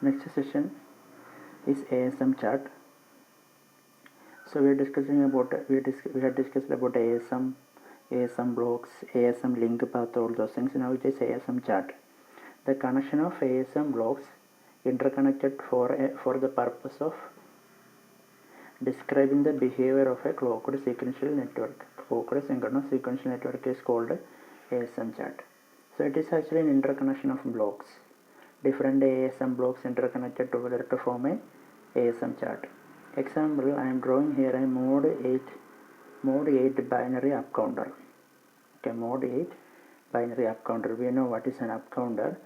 Next session is ASM chart. So we are discussing about we had discussed about ASM blocks, ASM link path, all those things. Now it is ASM chart. The connection of ASM blocks interconnected for the purpose of describing the behavior of a clocked sequential network. Clocked synchronous sequential network is called ASM chart. So it is actually an interconnection of blocks. Different ASM blocks interconnected together to form a ASM chart. Example, I am drawing here a mode 8 binary up counter. Okay, mode 8 binary up counter. We know what is an up counter.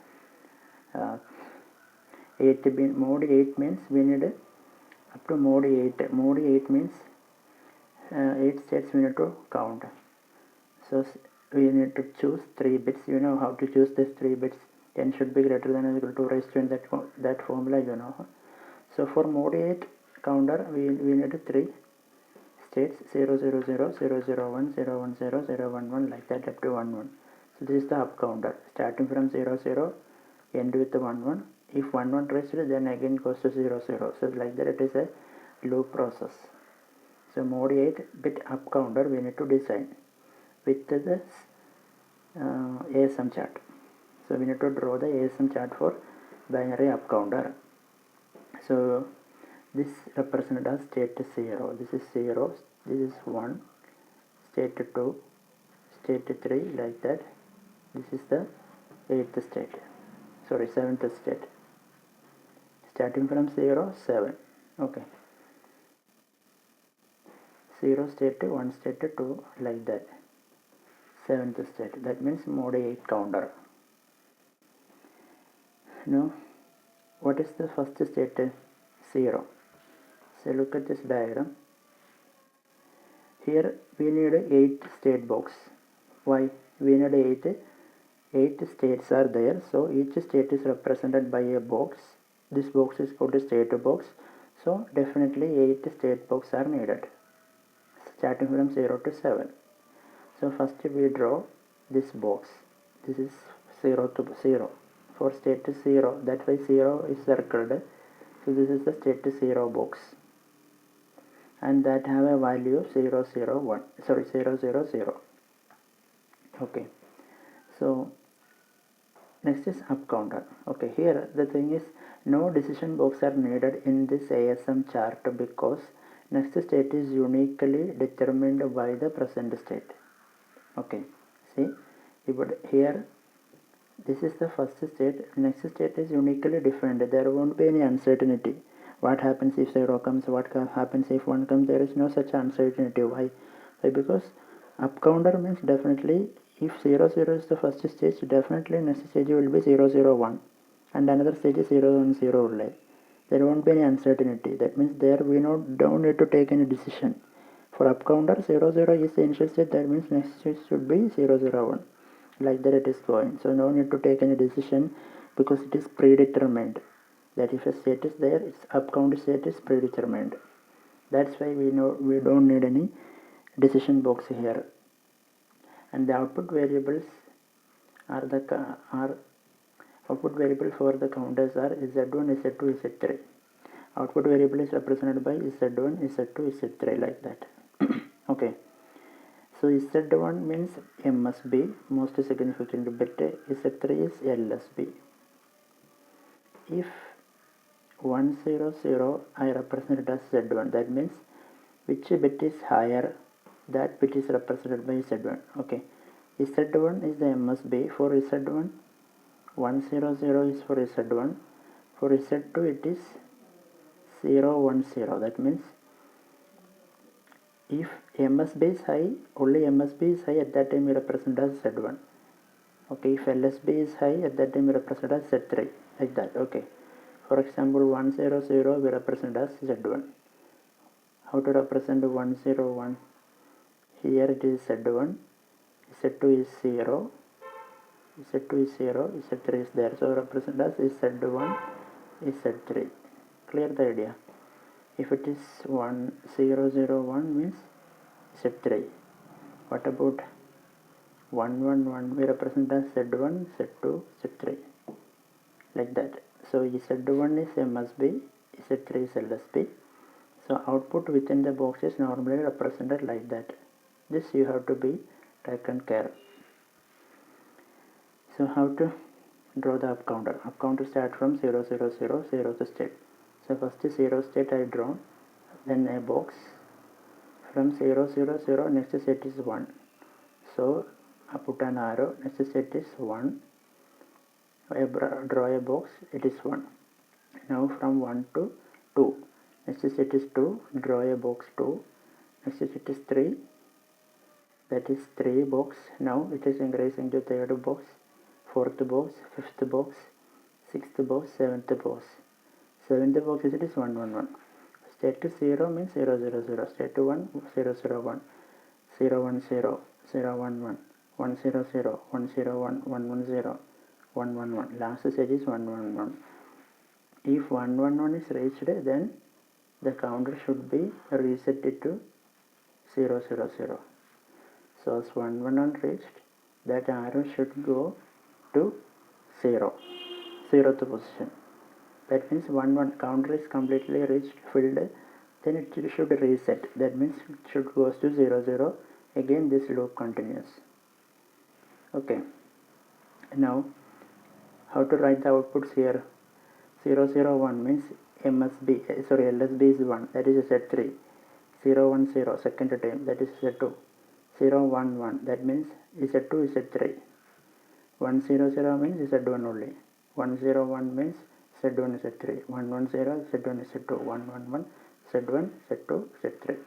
Mode 8 means we need up to mode 8. Mode 8 means 8 states we need to count. So we need to choose 3 bits. You know how to choose these 3 bits. 10 should be greater than or equal to raised to that formula, you know. So for mode 8 counter we need 3 states: 0 0 0 0 0 1 0 1 0 0 1 1, like that up to 1 1. So this is the up counter, starting from 0 0, end with 1 1. If 1 1 raised, then again goes to 0 0. So like that it is a loop process. So mode 8 bit up counter we need to design with the ASM chart. So we need to draw the ASM chart for binary up counter. So this represented as state 0. This is 0, this is 1, state 2, state 3, like that. This is the 8th state, sorry, 7th state, starting from 0 7. Okay, 0 state 1 state 2, like that. 7th state, that means mode 8 counter. Now what is the first state? 0. So look at this diagram. Here we need 8 state box. Why? We need 8 states are there. So each state is represented by a box. This box is called a state box. So definitely 8 state box are needed, starting from 0 to 7. So first we draw this box. This is 0 to 0. For state 0, that way 0 is circled. So this is the state 0 box, and that have a value of 0 0 1, sorry, 0 0 0. Okay, so next is up counter. Okay, here the thing is no decision box are needed in this ASM chart because next state is uniquely determined by the present state. Okay, see, here this is the first state, next state is uniquely different. There won't be any uncertainty. What happens if 0 comes, what happens if 1 comes, there is no such uncertainty. Why? Because up counter means definitely if 0 0 is the first stage, definitely next stage will be 0 0 1 and another stage is 0 1 0 only. There won't be any uncertainty. That means there we don't need to take any decision. For up counter, 0 0 is the initial state, that means next stage should be 0 0 1. Like that it is going. So no need to take any decision because it is predetermined. That if a state is there, its up count state is predetermined. That's why we don't need any decision box here. And the output variables are output variable for the counters are Z1, Z2, Z3. Output variable is represented by Z1, Z2, Z3, like that. Okay. So Z1 means MSB, most significant bit. Z3 is LSB. If 1 0 0, I represent it as Z1. That means which bit is higher, that bit is represented by Z1. Okay, Z1 is the MSB. For Z1, 1 0 0 is for Z1. For Z2 it is 0 1 0. That means if MSB is high, only MSB is high, at that time we represent as Z1. Okay, if LSB is high, at that time we represent as Z3, like that. Okay, for example 1 0 0 we represent as Z1. How to represent 1 0 1? Here it is Z1, Z2 is 0, Z2 is 0, Z3 is there, so represent as Z1, Z3. Clear the idea? If it is 1 0 0 1 means Z3. What about 1 1 1? We represent as Z1, Z2, Z3, like that. So Z1 is MSB, Z3 is LSB. So output within the box is normally represented like that. This you have to be taken care. So how to draw the up counter? Up counter start from 0, 0, 0, 0th state. So first 0 state I draw, then a box. From 0, 0, 0, next set is 1. So I put an arrow, next set is 1. I draw a box, it is 1. Now from 1 to 2. Next set is 2, draw a box 2. Next set is 3, that is 3 box. Now it is increasing to third box, fourth box, fifth box, sixth box, seventh box. Seventh box is it is 1, 1, 1. State to 0 means 0, 0, 0. State to 1, 0, 0, 1. 0, 1, 0, 0, 1, 1. 1, 0, 0, 1, 0, 1, 1, 1, 0, 1, 1, 1. Last stage is 1, 1, 1. If 1, 1, 1 is reached, then the counter should be reset to 0, 0, 0. So as 1, 1, 1 reached, that arrow should go to 0, 0th position. That means 1, 1 counter is completely reached, filled, then it should reset. That means it should go to 0, 0. Again this loop continues. Okay. Now how to write the outputs here? 0, 0, 1 means LSB is 1, that is Z3. 0, 1, 0, second time, that is Z2. 0, 1, 1, that means Z2 is Z3. 1, 0, 0 means Z1 only. 1, 0, 1 means Z1 is Z3. 1, 1, 0, Z1 is Z2. 1, 1, 1, Z1, Z2, Z3.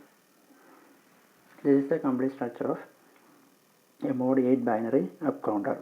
This is the complete structure of a mode 8 binary up counter.